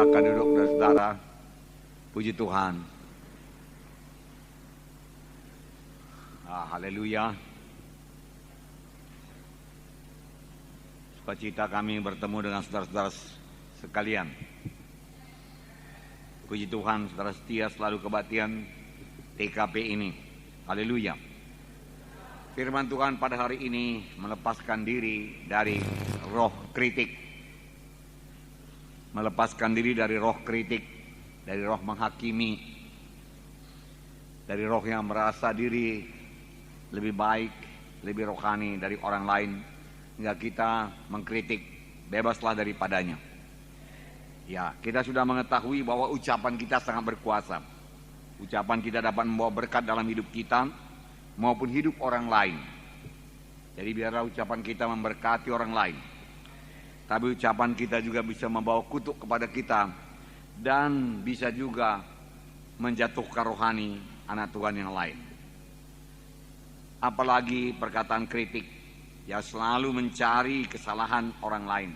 Silakan duduk saudara. Puji Tuhan. Haleluya. Sukacita kami bertemu dengan saudara-saudara sekalian. Puji Tuhan, saudara setia selalu kebaktian TKP ini. Haleluya. Firman Tuhan pada hari ini melepaskan diri dari roh kritik. Melepaskan diri dari roh kritik, dari roh menghakimi, dari roh yang merasa diri lebih baik, lebih rohani dari orang lain, hingga kita mengkritik, bebaslah daripadanya. Ya, kita sudah mengetahui bahwa ucapan kita sangat berkuasa. Ucapan kita dapat membawa berkat dalam hidup kita maupun hidup orang lain. Jadi biarlah ucapan kita memberkati orang lain. Tapi ucapan kita juga bisa membawa kutuk kepada kita dan bisa juga menjatuhkan rohani anak Tuhan yang lain. Apalagi perkataan kritik yang selalu mencari kesalahan orang lain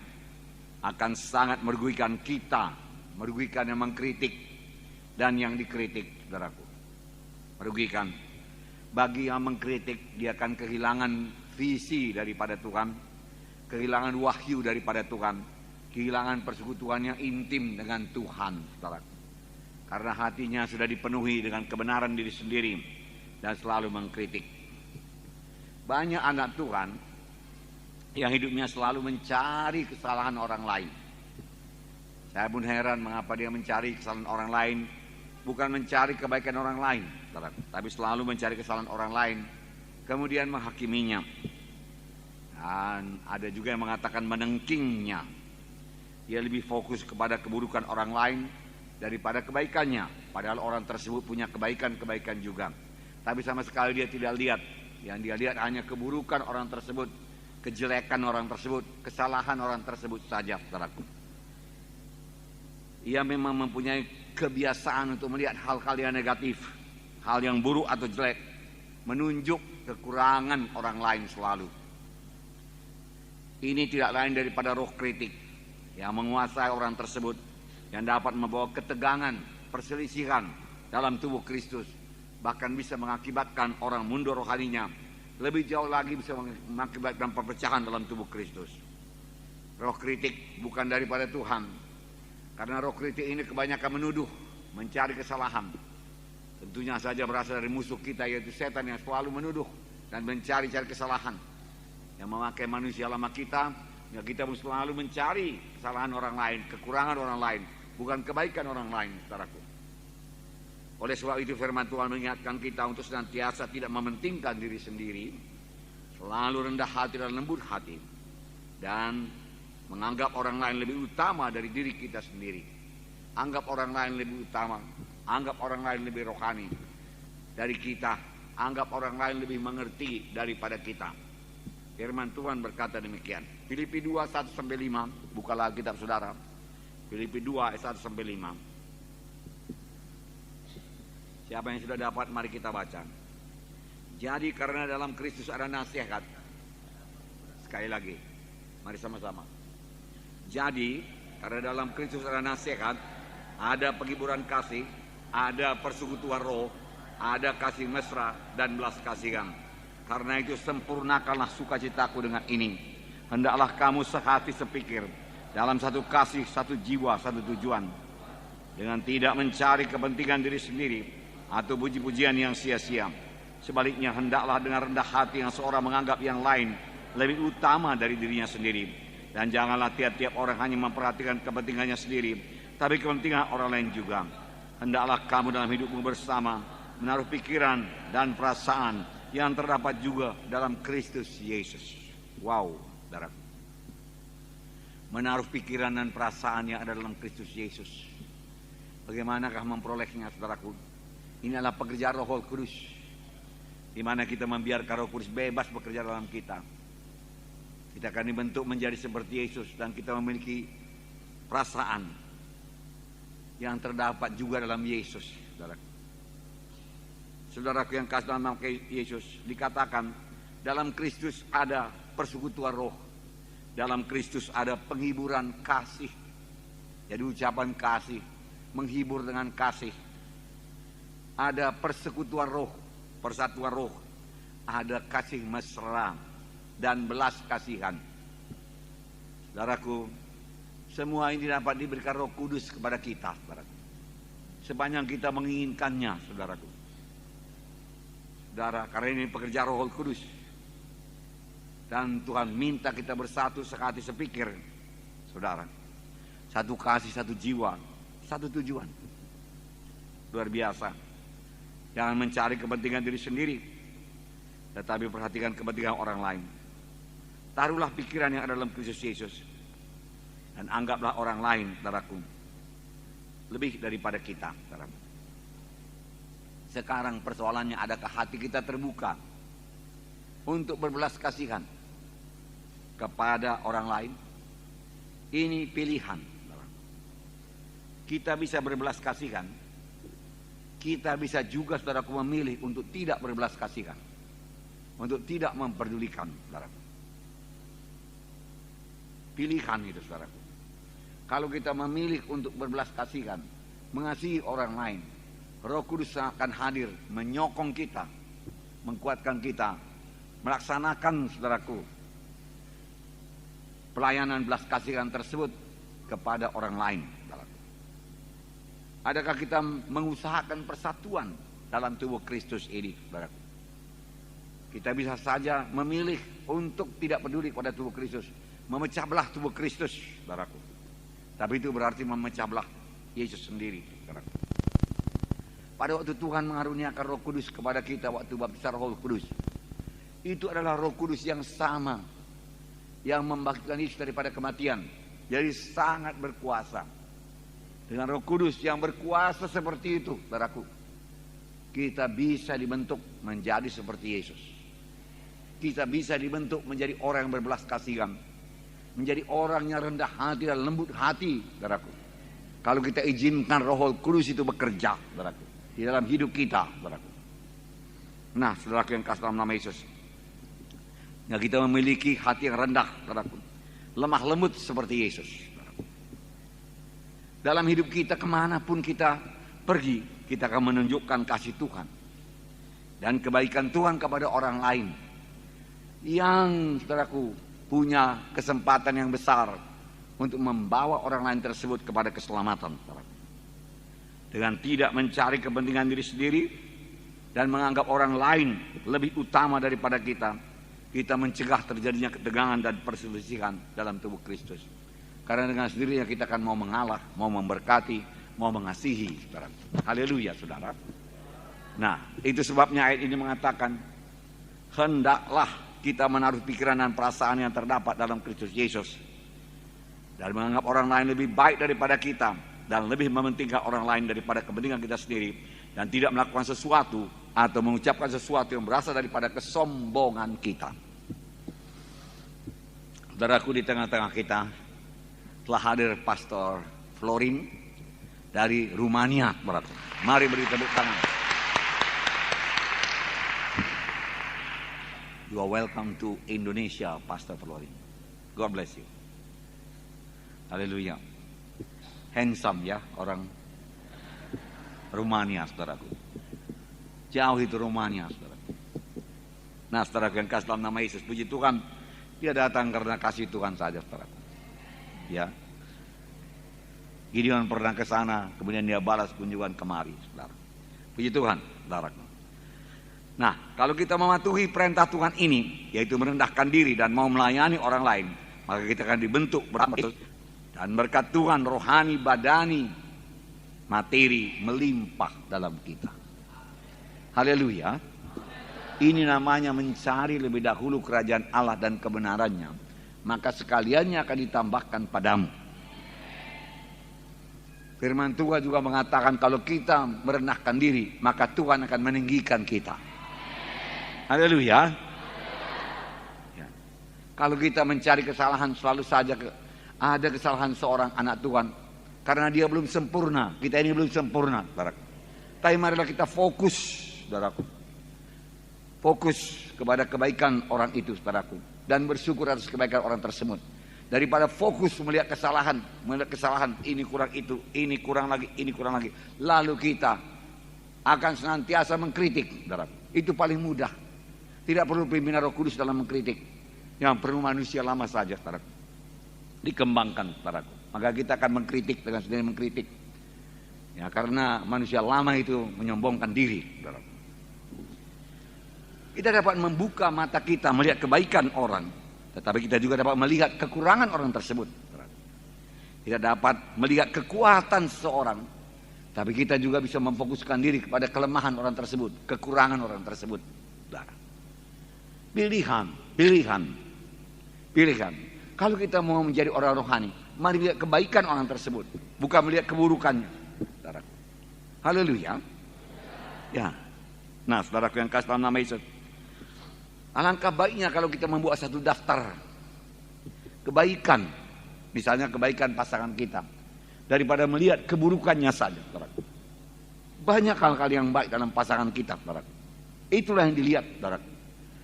akan sangat merugikan kita, merugikan yang mengkritik dan yang dikritik, saudaraku. Merugikan. Bagi yang mengkritik, dia akan kehilangan visi daripada Tuhan, kehilangan wahyu daripada Tuhan, kehilangan persekutuan yang intim dengan Tuhan, saudaraku. Karena hatinya sudah dipenuhi dengan kebenaran diri sendiri dan selalu mengkritik. Banyak anak Tuhan yang hidupnya selalu mencari kesalahan orang lain. Saya pun heran mengapa dia mencari kesalahan orang lain, bukan mencari kebaikan orang lain, tapi selalu mencari kesalahan orang lain, kemudian menghakiminya. Dan ada juga yang mengatakan menengkingnya. Dia lebih fokus kepada keburukan orang lain daripada kebaikannya, padahal orang tersebut punya kebaikan-kebaikan juga. Tapi sama sekali dia tidak lihat. Yang dia lihat hanya keburukan orang tersebut, kejelekan orang tersebut, kesalahan orang tersebut saja, saudaraku. Ia memang mempunyai kebiasaan untuk melihat hal-hal yang negatif, hal yang buruk atau jelek, menunjuk kekurangan orang lain selalu. Ini tidak lain daripada roh kritik yang menguasai orang tersebut, yang dapat membawa ketegangan, perselisihan dalam tubuh Kristus, bahkan bisa mengakibatkan orang mundur rohaninya. Lebih jauh lagi bisa mengakibatkan perpecahan dalam tubuh Kristus. Roh kritik bukan daripada Tuhan, karena roh kritik ini kebanyakan menuduh, mencari kesalahan. Tentunya saja berasal dari musuh kita, yaitu setan yang selalu menuduh dan mencari-cari kesalahan, yang memakai manusia lama kita, ya kita pun selalu mencari kesalahan orang lain, kekurangan orang lain, bukan kebaikan orang lain, saudaraku. Oleh sebab itu firman Tuhan mengingatkan kita untuk senantiasa tidak mementingkan diri sendiri, selalu rendah hati dan lembut hati, dan menganggap orang lain lebih utama dari diri kita sendiri. Anggap orang lain lebih utama, anggap orang lain lebih rohani dari kita, anggap orang lain lebih mengerti daripada kita. Firman Tuhan berkata demikian. Filipi 2, 1-5, bukalah kitab saudara. Filipi 2, 1-5. Siapa yang sudah dapat, mari kita baca. Jadi karena dalam Kristus ada nasihat. Sekali lagi, mari sama-sama. Jadi karena dalam Kristus ada nasihat, ada penghiburan kasih, ada persekutuan roh, ada kasih mesra dan belas kasihan. Karena itu sempurnakanlah sukacitaku dengan ini. Hendaklah kamu sehati sepikir, dalam satu kasih, satu jiwa, satu tujuan, dengan tidak mencari kepentingan diri sendiri atau puji-pujian yang sia-sia. Sebaliknya hendaklah dengan rendah hati yang seorang menganggap yang lain lebih utama dari dirinya sendiri. Dan janganlah tiap-tiap orang hanya memperhatikan kepentingannya sendiri, tapi kepentingan orang lain juga. Hendaklah kamu dalam hidupmu bersama menaruh pikiran dan perasaan yang terdapat juga dalam Kristus Yesus. Wow, saudara. Menaruh pikiran dan perasaan yang ada dalam Kristus Yesus. Bagaimanakah memperolehnya, saudaraku? Ini adalah pekerjaan Roh Kudus, di mana kita membiarkan Roh Kudus bebas bekerja dalam kita. Kita akan dibentuk menjadi seperti Yesus, dan kita memiliki perasaan yang terdapat juga dalam Yesus, saudaraku. Saudaraku yang kasih dalam nama Yesus, dikatakan dalam Kristus ada persekutuan roh, dalam Kristus ada penghiburan kasih. Jadi ucapan kasih, menghibur dengan kasih. Ada persekutuan roh, persatuan roh. Ada kasih mesra dan belas kasihan. Saudaraku, semua ini dapat diberikan Roh Kudus kepada kita, saudaraku. Sepanjang kita menginginkannya, saudaraku. Saudara, karena ini pekerjaan Roh Kudus. Dan Tuhan minta kita bersatu sekati sepikir, saudara. Satu kasih, satu jiwa, satu tujuan. Luar biasa. Jangan mencari kepentingan diri sendiri, tetapi perhatikan kepentingan orang lain. Taruhlah pikiran yang ada dalam Kristus Yesus, dan anggaplah orang lain, saudaraku, lebih daripada kita, saudaraku. Sekarang persoalannya, adakah hati kita terbuka untuk berbelas kasihan kepada orang lain? Ini pilihan, saudaraku. Kita bisa berbelas kasihan, kita bisa juga, saudaraku, memilih untuk tidak berbelas kasihan, untuk tidak memperdulikan, saudaraku. Pilihan itu, saudaraku. Kalau kita memilih untuk berbelas kasihan, mengasihi orang lain, Roh Kudus akan hadir, menyokong kita, menguatkan kita, melaksanakan, saudaraku, pelayanan belas kasihan tersebut kepada orang lain, saudaraku. Adakah kita mengusahakan persatuan dalam tubuh Kristus ini, saudaraku? Kita bisa saja memilih untuk tidak peduli pada tubuh Kristus, memecah belah tubuh Kristus, saudaraku. Tapi itu berarti memecah belah Yesus sendiri, saudaraku. Pada waktu Tuhan mengaruniakan Roh Kudus kepada kita waktu baptisan Roh Kudus, itu adalah Roh Kudus yang sama yang membangkitkan Yesus daripada kematian. Jadi sangat berkuasa. Dengan Roh Kudus yang berkuasa seperti itu, saudaraku, kita bisa dibentuk menjadi seperti Yesus. Kita bisa dibentuk menjadi orang yang berbelas kasihan, menjadi orang yang rendah hati dan lembut hati, saudaraku. Kalau kita izinkan Roh Kudus itu bekerja, saudaraku, di dalam hidup kita, saudaraku. Nah, saudaraku yang kasih dalam nama Yesus, ya, kita memiliki hati yang rendah, saudaraku, lemah lembut seperti Yesus, saudaraku. Dalam hidup kita, kemanapun kita pergi, kita akan menunjukkan kasih Tuhan dan kebaikan Tuhan kepada orang lain yang, saudaraku, punya kesempatan yang besar untuk membawa orang lain tersebut kepada keselamatan, saudaraku. Dengan tidak mencari kepentingan diri sendiri dan menganggap orang lain lebih utama daripada kita, kita mencegah terjadinya ketegangan dan perselisihan dalam tubuh Kristus. Karena dengan sendirinya kita akan mau mengalah, mau memberkati, mau mengasihi, saudara. Haleluya, saudara. Nah, itu sebabnya ayat ini mengatakan, hendaklah kita menaruh pikiran dan perasaan yang terdapat dalam Kristus Yesus, dan menganggap orang lain lebih baik daripada kita, dan lebih mementingkan orang lain daripada kepentingan kita sendiri, dan tidak melakukan sesuatu atau mengucapkan sesuatu yang berasal daripada kesombongan kita. Saudaraku, di tengah-tengah kita telah hadir Pastor Florin dari Rumania, saudaraku. Mari beri tepuk tangan. You are welcome to Indonesia, Pastor Florin. God bless you. Haleluya. Handsome ya, orang Rumania, saudaraku. Jauh itu Rumania, saudaraku. Nah, saudaraku yang kasih dalam nama Yesus, puji Tuhan, dia datang karena kasih Tuhan saja, saudaraku. Ya. Gideon pernah ke sana, kemudian dia balas kunjungan kemari, saudara. Puji Tuhan, saudaraku. Nah, kalau kita mematuhi perintah Tuhan ini, yaitu merendahkan diri dan mau melayani orang lain, maka kita akan dibentuk betul, dan berkat Tuhan rohani, badani, materi melimpah dalam kita. Haleluya. Ini namanya mencari lebih dahulu kerajaan Allah dan kebenarannya, maka sekaliannya akan ditambahkan padamu. Firman Tuhan juga mengatakan kalau kita merendahkan diri, maka Tuhan akan meninggikan kita. Haleluya. Ya. Kalau kita mencari kesalahan, selalu saja ada kesalahan seorang anak Tuhan, karena dia belum sempurna. Kita ini belum sempurna, saudaraku. Tapi marilah kita fokus, saudaraku, fokus kepada kebaikan orang itu, saudaraku, dan bersyukur atas kebaikan orang tersebut. Daripada fokus melihat kesalahan, ini kurang itu, ini kurang lagi, ini kurang lagi. Lalu kita akan senantiasa mengkritik, saudara. Itu paling mudah. Tidak perlu pimpinan Roh Kudus dalam mengkritik. Yang perlu manusia lama saja, saudara. Dikembangkan, saudara. Maka kita akan mengkritik dengan sendiri mengkritik. Ya, karena manusia lama itu menyombongkan diri, saudara. Kita dapat membuka mata kita melihat kebaikan orang, tetapi kita juga dapat melihat kekurangan orang tersebut. Kita dapat melihat kekuatan seseorang, tapi kita juga bisa memfokuskan diri kepada kelemahan orang tersebut, kekurangan orang tersebut. Pilihan. Kalau kita mau menjadi orang rohani, mari lihat kebaikan orang tersebut, bukan melihat keburukannya. Haleluya. Ya. Nah, saudaraku yang kasih dalam nama Yesus, alangkah baiknya kalau kita membuat satu daftar kebaikan, misalnya kebaikan pasangan kita, daripada melihat keburukannya saja. Banyak hal-hal yang baik dalam pasangan kita, saudaraku. Itulah yang dilihat, saudaraku.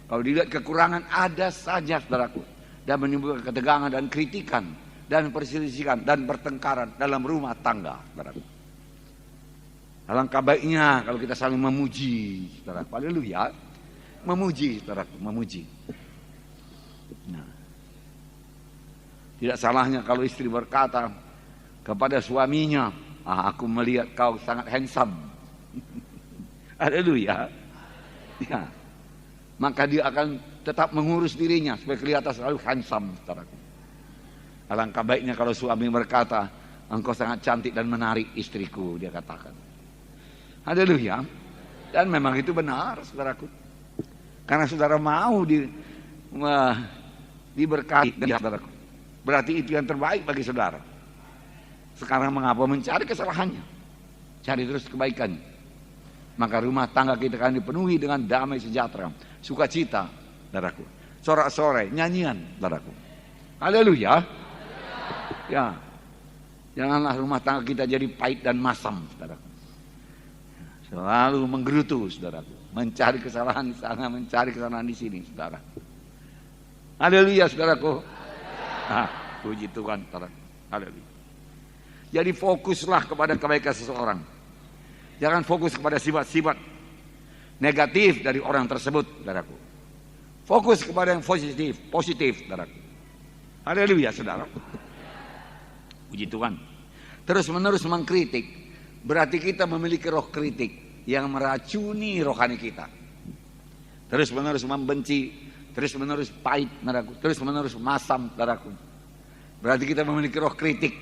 Kalau dilihat kekurangan ada saja, saudaraku, dan menimbulkan ketegangan dan kritikan dan perselisihan dan pertengkaran dalam rumah tangga, saudaraku. Alangkah baiknya kalau kita saling memuji, saudaraku. Haleluya. Memuji, saudaraku, memuji. Nah, tidak salahnya kalau istri berkata kepada suaminya, aku melihat kau sangat handsome. Haleluya. Ya. Maka dia akan tetap mengurus dirinya supaya kelihatan selalu handsome, saudaraku. Alangkah baiknya kalau suami berkata, engkau sangat cantik dan menarik istriku, dia katakan. Haleluya. Dan memang itu benar, saudaraku. Karena saudara mau diberkati, saudaraku. Berarti itu yang terbaik bagi saudara. Sekarang mengapa mencari kesalahannya? Cari terus kebaikannya. Maka rumah tangga kita akan dipenuhi dengan damai sejahtera, sukacita, saudaraku. Sorak-sorai, nyanyian, saudaraku. Haleluya. Ya. Janganlah rumah tangga kita jadi pahit dan masam, saudaraku. Selalu menggerutu, saudaraku. Mencari kesalahan di sana, mencari kesalahan di sini, saudara. Haleluya, saudaraku. Puji Tuhan, saudara. Haleluya. Jadi fokuslah kepada kebaikan seseorang. Jangan fokus kepada sifat-sifat negatif dari orang tersebut, saudaraku. Fokus kepada yang positif, saudaraku. Haleluya, saudara. Puji Tuhan. Terus-menerus mengkritik, berarti kita memiliki roh kritik yang meracuni rohani kita. Terus menerus membenci, terus menerus pahit, saudaraku, terus menerus masam, saudaraku. Berarti kita memiliki roh kritik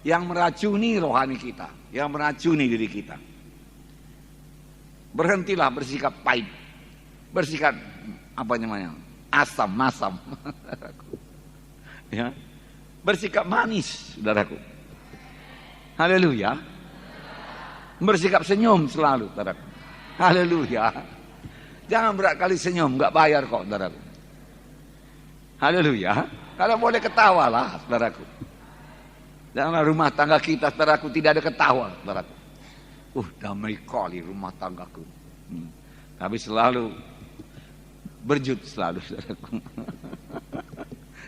yang meracuni rohani kita, yang meracuni diri kita. Berhentilah bersikap pahit, bersikap asam, masam. Ya. Bersikap manis, saudaraku. Haleluya. Bersikap senyum selalu, saudaraku. Haleluya. Jangan berat-kali senyum, nggak bayar kok, saudaraku. Haleluya. Kalau boleh ketawalah, saudaraku. Janganlah rumah tangga kita, saudaraku, tidak ada ketawa, saudaraku. Damai kali rumah tanggaku. Tapi selalu berjut selalu, saudaraku.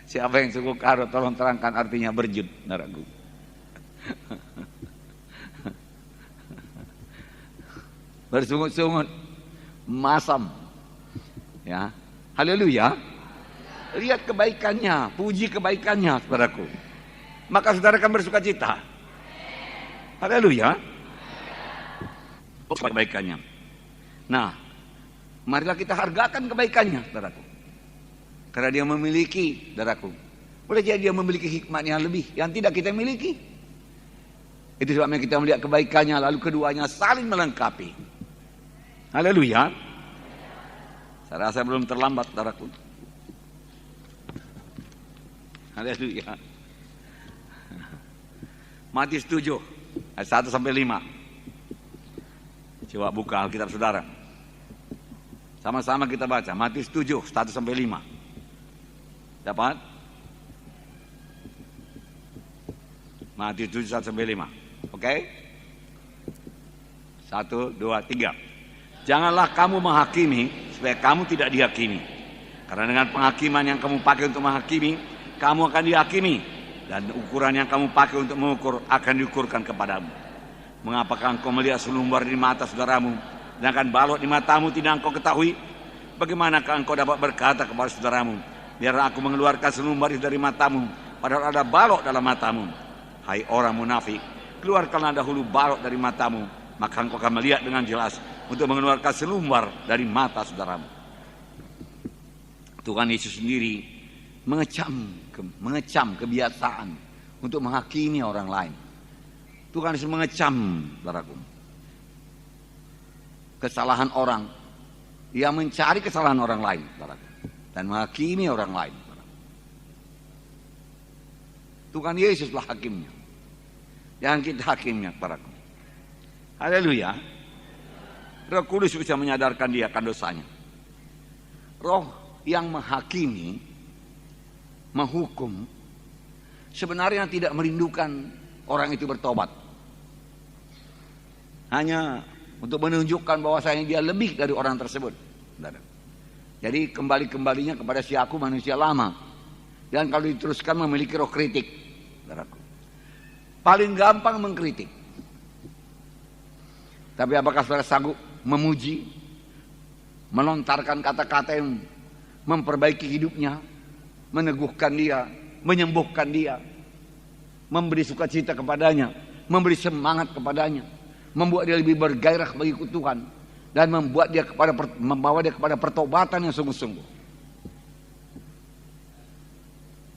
Siapa yang suku karo, tolong terangkan artinya berjut, saudaraku. Bersungut-sungut, masam, ya. Haleluya. Lihat kebaikannya, puji kebaikannya, saudaraku. Maka saudara akan bersuka cita. Haleluya. Kebaikannya. Nah, marilah kita hargakan kebaikannya, saudaraku. Karena dia memiliki, saudaraku. Boleh jadi dia memiliki hikmat yang lebih, yang tidak kita miliki. Itu sebabnya kita melihat kebaikannya, lalu keduanya saling melengkapi. Haleluya. Saya rasa belum terlambat, saudaraku. Haleluya. Matius 7 ayat 1 sampai 5. Coba buka Alkitab saudara. Sama-sama kita baca Matius 7 1 sampai 5. Dapat? Matius 7 1 sampai 5. Oke? 1 2 3. Janganlah kamu menghakimi supaya kamu tidak dihakimi. Karena dengan penghakiman yang kamu pakai untuk menghakimi, kamu akan dihakimi, dan ukuran yang kamu pakai untuk mengukur akan diukurkan kepadamu. Mengapakah engkau melihat selumbar di mata saudaramu, sedangkan balok di matamu tidak engkau ketahui? Bagaimanakah engkau dapat berkata kepada saudaramu, biarlah aku mengeluarkan selumbar dari matamu, padahal ada balok dalam matamu? Hai orang munafik, keluarkanlah dahulu balok dari matamu, maka engkau akan melihat dengan jelas untuk mengeluarkan selumbar dari mata saudaramu. Tuhan Yesus sendiri mengecam kebiasaan untuk menghakimi orang lain. Tuhan Yesus mengecam, saudaraku, kesalahan orang yang mencari kesalahan orang lain, saudaraku, dan menghakimi orang lain. Saudaraku. Tuhan Yesuslah hakimnya, jangan kita hakimnya, saudaraku. Haleluya. Roh Kudus bisa menyadarkan dia akan dosanya. Roh yang menghakimi, menghukum, sebenarnya tidak merindukan orang itu bertobat. Hanya untuk menunjukkan bahwasanya dia lebih dari orang tersebut. Jadi kembali-kembalinya kepada si aku manusia lama. Dan kalau diteruskan memiliki roh kritik. Paling gampang mengkritik. Tapi apakah saudara sanggup memuji, melontarkan kata-kata yang memperbaiki hidupnya, meneguhkan dia, menyembuhkan dia, memberi sukacita kepadanya, memberi semangat kepadanya, membuat dia lebih bergairah bagi Tuhan, dan membawa dia kepada pertobatan yang sungguh-sungguh.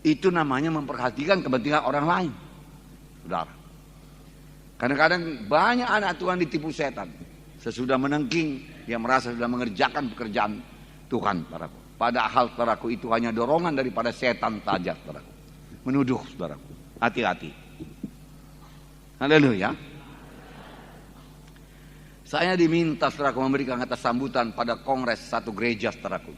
Itu namanya memperhatikan kepentingan orang lain, saudara. Kadang-kadang banyak anak Tuhan ditipu setan. Sesudah menengking, dia merasa sudah mengerjakan pekerjaan Tuhan, saudaraku. Padahal, saudaraku, itu hanya dorongan daripada setan saja, saudaraku. Menuduh, saudaraku. Hati-hati. Haleluya. Saya diminta, saudaraku, memberikan kata sambutan pada kongres satu gereja, saudaraku.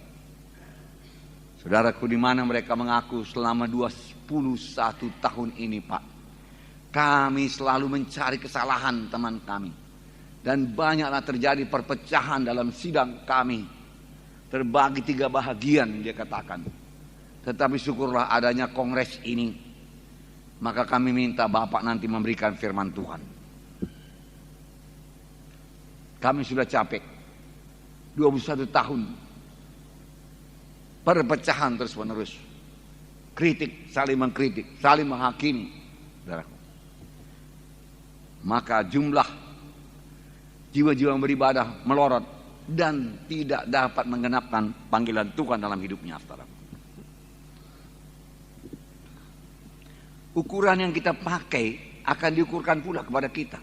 Saudaraku, di mana mereka mengaku selama 21 tahun ini, Pak, kami selalu mencari kesalahan teman kami. Dan banyaklah terjadi perpecahan dalam sidang kami. Terbagi 3 bahagian, dia katakan. Tetapi syukurlah adanya kongres ini. Maka kami minta Bapak nanti memberikan firman Tuhan. Kami sudah capek. 21 tahun. Perpecahan terus menerus. Kritik, saling mengkritik, saling menghakimi. Maka jumlah jiwa-jiwa yang beribadah melorot dan tidak dapat menggenapkan panggilan Tuhan dalam hidupnya, saudara. Ukuran yang kita pakai akan diukurkan pula kepada kita.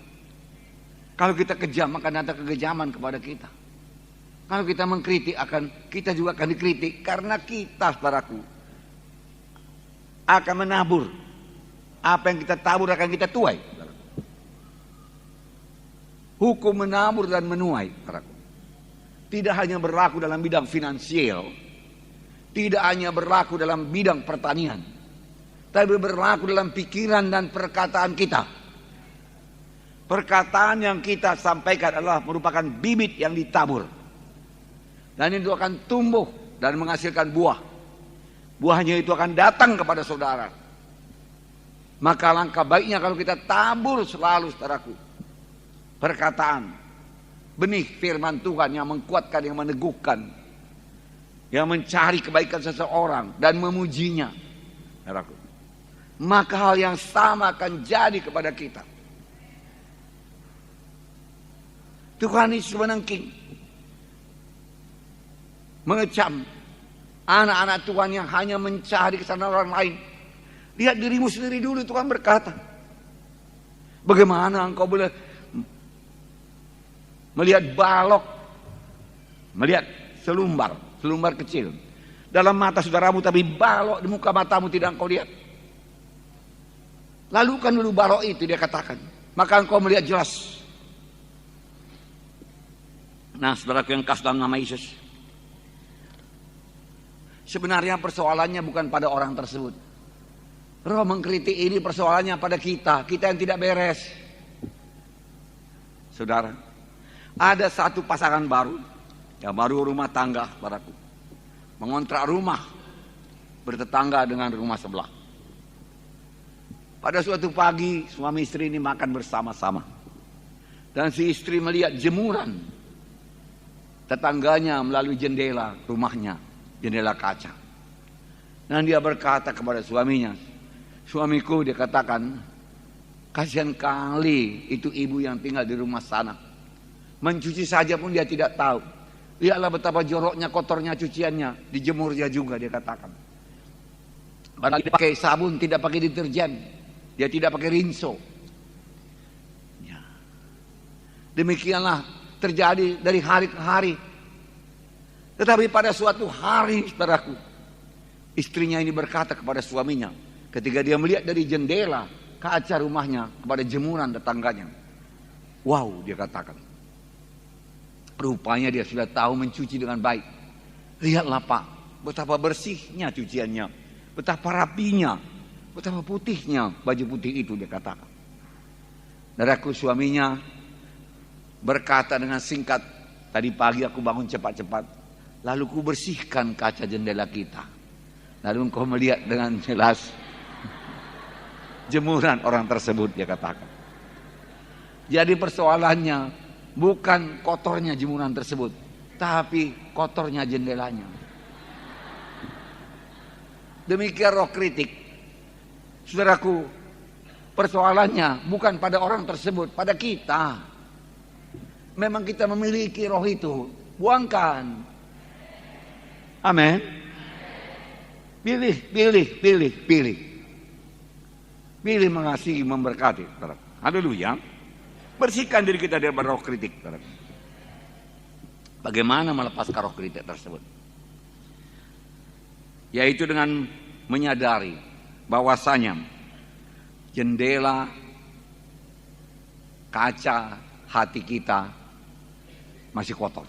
Kalau kita kejam akan ada kekejaman kepada kita. Kalau kita mengkritik kita juga akan dikritik, karena kita, saudaraku, akan menabur. Apa yang kita tabur akan kita tuai. Hukum menabur dan menuai, saudaraku. Tidak hanya berlaku dalam bidang finansial, tidak hanya berlaku dalam bidang pertanian, tapi berlaku dalam pikiran dan perkataan kita. Perkataan yang kita sampaikan adalah merupakan bibit yang ditabur. Dan itu akan tumbuh dan menghasilkan buah. Buahnya itu akan datang kepada saudara. Maka langkah baiknya kalau kita tabur selalu, saudaraku, perkataan, benih firman Tuhan yang menguatkan, yang meneguhkan, yang mencari kebaikan seseorang dan memujinya, saudaraku. Maka hal yang sama akan jadi kepada kita. Tuhan Yesus menengking, mengecam anak-anak Tuhan yang hanya mencari kesalahan orang lain. Lihat dirimu sendiri dulu, Tuhan berkata. Bagaimana engkau boleh melihat balok, melihat selumbar kecil dalam mata saudaramu, tapi balok di muka matamu tidak engkau lihat. Lalukan dulu balok itu, dia katakan, maka engkau melihat jelas. Nah, saudaraku yang kasih dalam nama Yesus, sebenarnya persoalannya bukan pada orang tersebut. Roh mengkritik ini persoalannya pada kita yang tidak beres. Saudara, ada satu pasangan baru, yang baru rumah tangga, saudaraku, mengontrak rumah bertetangga dengan rumah sebelah. Pada suatu pagi suami istri ini makan bersama-sama. Dan si istri melihat jemuran tetangganya melalui jendela rumahnya, jendela kaca. Dan dia berkata kepada suaminya, "Suamiku," dia katakan, "kasihan kali itu ibu yang tinggal di rumah sana. Mencuci saja pun dia tidak tahu. Lihatlah betapa joroknya, kotornya cuciannya, dijemur dia juga," dia katakan. Padahal dia pakai sabun, tidak pakai deterjen, dia tidak pakai rinso. Ya. Demikianlah terjadi dari hari ke hari. Tetapi pada suatu hari, saudaraku, istrinya ini berkata kepada suaminya, ketika dia melihat dari jendela kaca rumahnya kepada jemuran tetangganya, "Wow," dia katakan, "rupanya dia sudah tahu mencuci dengan baik. Lihatlah Pak, betapa bersihnya cuciannya, betapa rapinya, betapa putihnya baju putih itu," dia katakan. Saudaraku, suaminya berkata dengan singkat, "Tadi pagi aku bangun cepat-cepat, lalu ku bersihkan kaca jendela kita. Lalu engkau melihat dengan jelas jemuran orang tersebut," dia katakan. Jadi persoalannya bukan kotornya jemuran tersebut, tapi kotornya jendelanya. Demikian roh kritik. Saudaraku, persoalannya bukan pada orang tersebut, pada kita. Memang kita memiliki roh itu, buangkan. Amin. Pilih. Pilih mengasihi, memberkati. Haleluya. Bersihkan diri kita dari roh kritik. Bagaimana melepaskan roh kritik tersebut? Yaitu dengan menyadari bahwasanya jendela kaca hati kita masih kotor.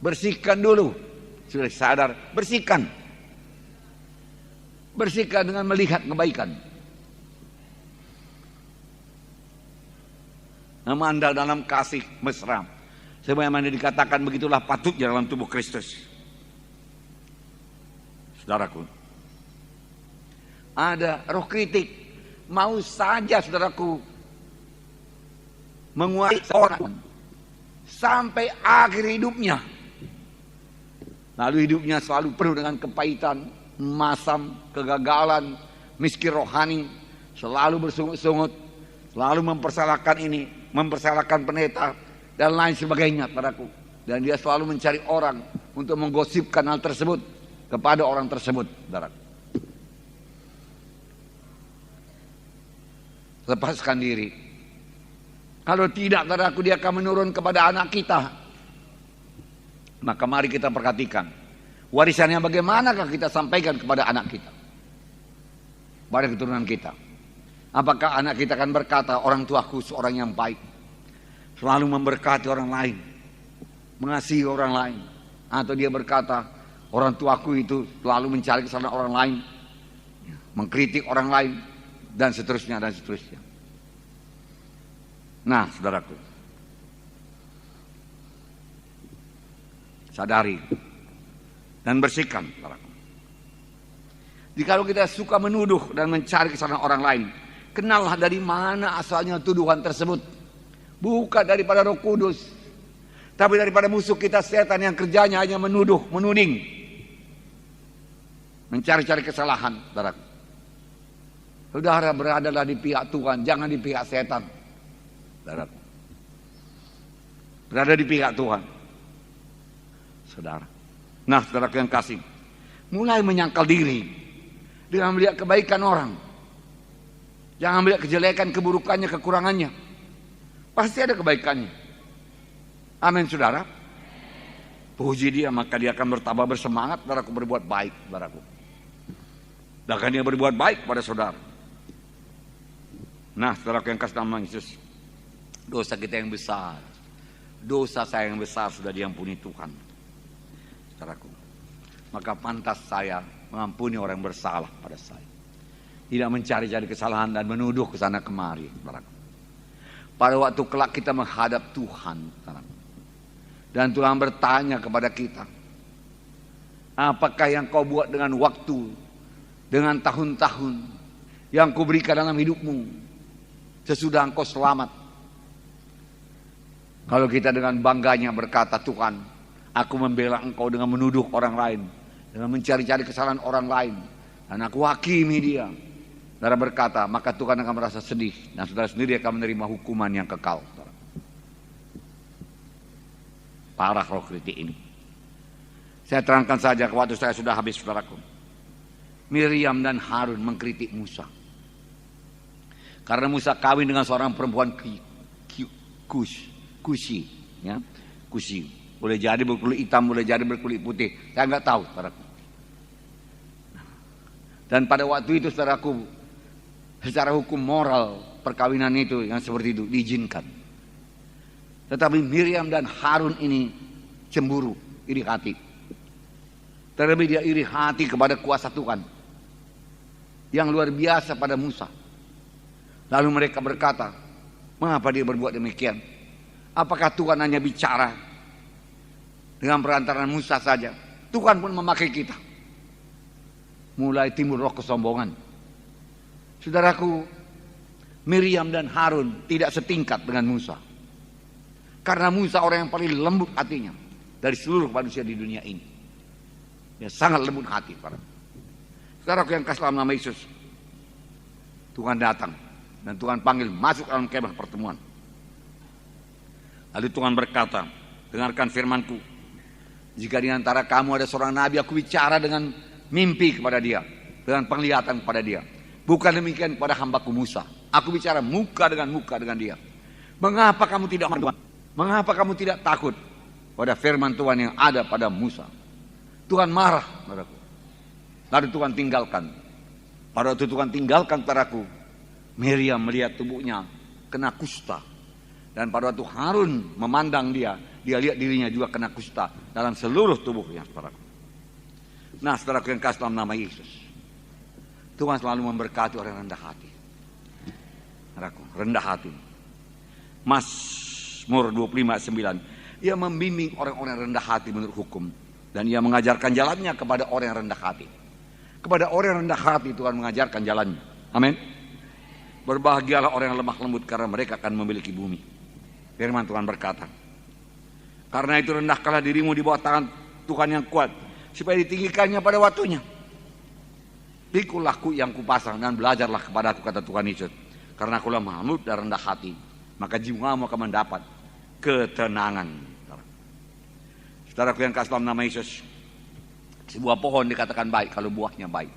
Bersihkan dulu. Sudah sadar, bersihkan. Bersihkan dengan melihat kebaikan. Memandang dalam kasih mesra. Sebagaimana dikatakan, begitulah patutnya dalam tubuh Kristus. Saudaraku, ada roh kritik. Mau saja saudaraku menguasai seorang sampai akhir hidupnya. Lalu hidupnya selalu penuh dengan kepahitan, masam, kegagalan, miskin rohani, selalu bersungut-sungut, selalu mempersalahkan ini, mempersalahkan pendeta, dan lain sebagainya, saudaraku. Dan dia selalu mencari orang untuk menggosipkan hal tersebut kepada orang tersebut, saudaraku. Lepaskan diri. Kalau tidak, saudaraku, dia akan menurun kepada anak kita. Maka mari kita perhatikan warisannya bagaimanakah kita sampaikan kepada anak kita, pada keturunan kita. Apakah anak kita akan berkata, "Orang tuaku seorang yang baik, selalu memberkati orang lain, mengasihi orang lain," atau dia berkata, "Orang tuaku itu selalu mencari kesalahan orang lain, mengkritik orang lain," dan seterusnya dan seterusnya. Nah, saudaraku, sadari dan bersihkan, saudaraku. Jikalau kita suka menuduh dan mencari kesalahan orang lain, kenallah dari mana asalnya tuduhan tersebut. Bukan daripada Roh Kudus, tapi daripada musuh kita setan yang kerjanya hanya menuduh, menuding, mencari-cari kesalahan, saudaraku. Saudara beradalah di pihak Tuhan, jangan di pihak setan, saudaraku. Berada di pihak Tuhan, saudara. Nah, saudaraku yang kasih, mulai menyangkal diri dengan melihat kebaikan orang. Jangan melihat kejelekan, keburukannya, kekurangannya. Pasti ada kebaikannya. Amin, saudara. Puji dia, maka dia akan bertambah bersemangat, saudaraku, berbuat baik, saudaraku. Dan akan dia berbuat baik pada saudara. Nah, saudaraku yang kasih nama Yesus, dosa kita yang besar, dosa saya yang besar sudah diampuni Tuhan, saudaraku. Maka pantas saya mengampuni orang yang bersalah pada saya, tidak mencari-cari kesalahan dan menuduh ke sana kemari, saudaraku. Pada waktu kelak kita menghadap Tuhan, saudaraku, dan Tuhan bertanya kepada kita, Apakah yang kau buat dengan waktu, dengan tahun-tahun yang kau berikan dalam hidupmu sesudah engkau selamat? Kalau kita dengan bangganya berkata, Tuhan, aku membela engkau dengan menuduh orang lain, dengan mencari-cari kesalahan orang lain, dan aku hakimi dia. Saudara berkata, maka Tuhan akan merasa sedih, dan saudara sendiri akan menerima hukuman yang kekal. Parah roh kritik ini. Saya terangkan saja, waktu saya sudah habis, saudaraku. Miriam dan Harun mengkritik Musa. Karena Musa kawin dengan seorang perempuan Kusi, ya, Kusi. Boleh jadi berkulit hitam, boleh jadi berkulit putih. Saya nggak tahu, saudaraku. Dan pada waktu itu, saudaraku, secara hukum moral perkawinan itu yang seperti itu diizinkan. Tetapi Miriam dan Harun ini cemburu, iri hati. Terlebih dia iri hati kepada kuasa Tuhan yang luar biasa pada Musa. Lalu mereka berkata, mengapa dia berbuat demikian? Apakah Tuhan hanya bicara dengan perantaraan Musa saja? Tuhan pun memakai kita. Mulai timbul roh kesombongan. Saudaraku, Miriam dan Harun tidak setingkat dengan Musa. Karena Musa orang yang paling lembut hatinya dari seluruh manusia di dunia ini. Ya, sangat lembut hati. Saudaraku yang kasih dalam nama Yesus, Tuhan datang dan Tuhan panggil masuk dalam kemah pertemuan. Lalu Tuhan berkata, dengarkan firmanku. Jika di antara kamu ada seorang nabi, aku bicara dengan mimpi kepada dia, dengan penglihatan kepada dia. Bukan demikian kepada hambaku Musa. Aku bicara muka dengan dia. Mengapa kamu tidak marah? Mengapa kamu tidak takut pada firman Tuhan yang ada pada Musa? Tuhan marah, saudaraku. Lalu Tuhan tinggalkan. Pada waktu Tuhan tinggalkan, saudaraku, Miriam melihat tubuhnya kena kusta. Dan pada waktu Harun memandang dia lihat dirinya juga kena kusta dalam seluruh tubuhnya, saudaraku. Nah, saudaraku yang kasih dalam nama Yesus, Tuhan selalu memberkati orang yang rendah hati. Saudaraku, rendah hati. Mazmur 25:9, ia membimbing orang-orang yang rendah hati menurut hukum, dan ia mengajarkan jalannya kepada orang yang rendah hati. Kepada orang yang rendah hati Tuhan mengajarkan jalannya. Amin. Berbahagialah orang yang lemah lembut, karena mereka akan memiliki bumi. Firman Tuhan berkata, karena itu rendahkanlah dirimu di bawah tangan Tuhan yang kuat, supaya ditinggikannya pada waktunya. Pikulah yang kupasang dan belajarlah kepada aku, kata Tuhan Yesus. Karena aku lemah lembut dan rendah hati, maka jiwamu akan mendapat ketenangan. Saudaraku yang kasih dalam nama Yesus, sebuah pohon dikatakan baik kalau buahnya baik.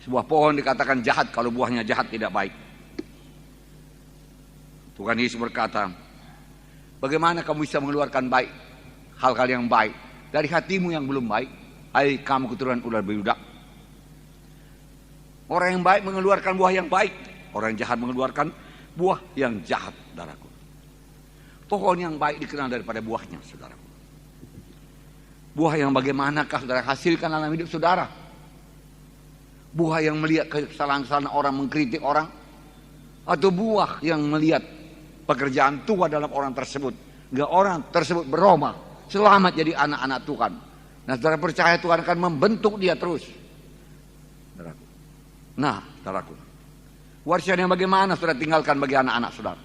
Sebuah pohon dikatakan jahat kalau buahnya jahat, tidak baik. Tuhan Yesus berkata, bagaimana kamu bisa mengeluarkan baik, hal-hal yang baik dari hatimu yang belum baik? Hai kamu keturunan ular beludak. Orang yang baik mengeluarkan buah yang baik, orang yang jahat mengeluarkan buah yang jahat, saudaraku. Pohon yang baik dikenal daripada buahnya, saudaraku. Buah yang bagaimanakah saudara hasilkan dalam hidup saudara? Buah yang melihat kesalahan-kesalahan orang, mengkritik orang, atau buah yang melihat pekerjaan Tuhan dalam orang tersebut, hingga orang tersebut berubah, selamat jadi anak-anak Tuhan. Nah, saudara percaya Tuhan akan membentuk dia terus, saudaraku. Nah, saudaraku, warisan yang bagaimana saudara tinggalkan bagi anak-anak saudara?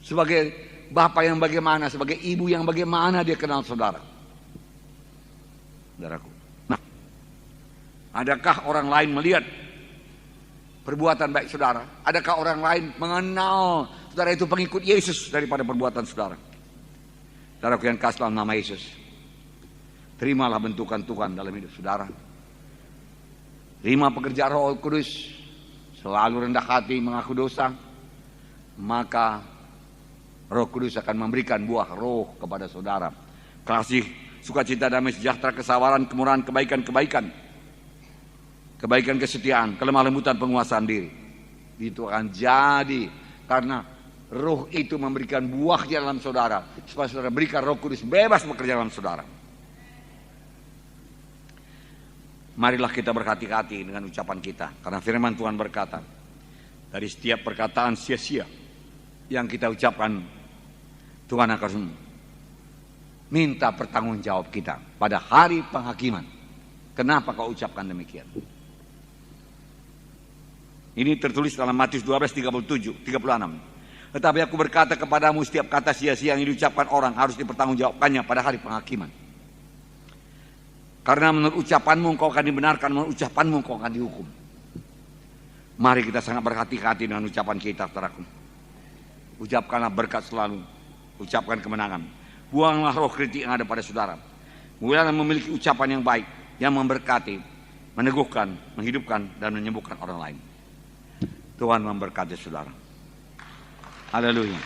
Sebagai bapak yang bagaimana, sebagai ibu yang bagaimana dia kenal saudara? Saudaraku. Nah, adakah orang lain melihat perbuatan baik saudara? Adakah orang lain mengenal saudara itu pengikut Yesus daripada perbuatan saudara? Saudaraku yang kasih dalam nama Yesus, terimalah bentukan Tuhan dalam hidup saudara. Terima pekerjaan Roh Kudus, selalu rendah hati, mengaku dosa, maka Roh Kudus akan memberikan buah roh kepada saudara. Kasih, sukacita, damai, sejahtera, kesabaran, kemurahan, kebaikan, kesetiaan, kelemah lembutan, penguasaan diri. Itu akan jadi karena roh itu memberikan buahnya dalam saudara, supaya saudara berikan Roh Kudus bebas bekerja dalam saudara. Marilah kita berhati-hati dengan ucapan kita, karena firman Tuhan berkata, dari setiap perkataan sia-sia yang kita ucapkan, Tuhan akan minta pertanggungjawab kita pada hari penghakiman. Kenapa kau ucapkan demikian? Ini tertulis dalam Matius 12:36. Tetapi aku berkata kepadamu, setiap kata sia-sia yang diucapkan orang harus dipertanggungjawabkannya pada hari penghakiman. Karena menurut ucapanmu engkau akan dibenarkan, menurut ucapanmu engkau akan dihukum. Mari kita sangat berhati-hati dengan ucapan kita, saudaraku. Ucapkanlah berkat selalu, ucapkan kemenangan. Buanglah roh kritik yang ada pada saudara. Mulailah memiliki ucapan yang baik, yang memberkati, meneguhkan, menghidupkan, dan menyembuhkan orang lain. Tuhan memberkati saudara. Haleluya.